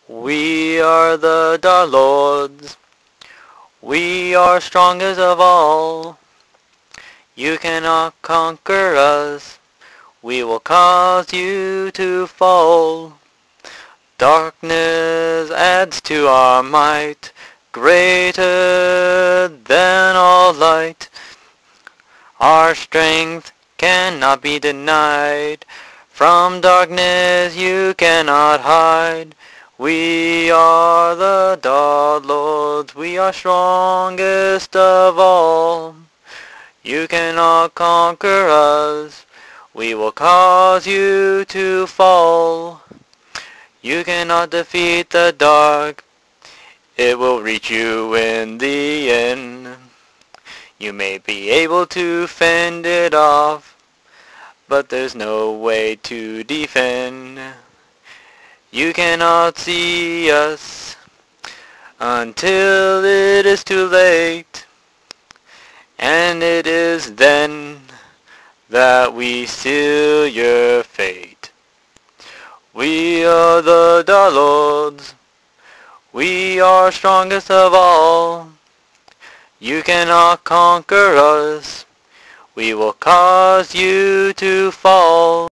We are the Dark Lords. We are strongest of all. You cannot conquer us. We will cause you to fall. Darkness adds to our might, greater than all light. Our strength cannot be denied. From darkness you cannot hide. We are the Dark Lords. We are strongest of all. You cannot conquer us. We will cause you to fall. You cannot defeat the dark. It will reach you in the end. You may be able to fend it off, but there's no way to defend. You cannot see us until it is too late, and it is then that we seal your fate. We are the Dark Lords. We are strongest of all. You cannot conquer us. We will cause you to fall.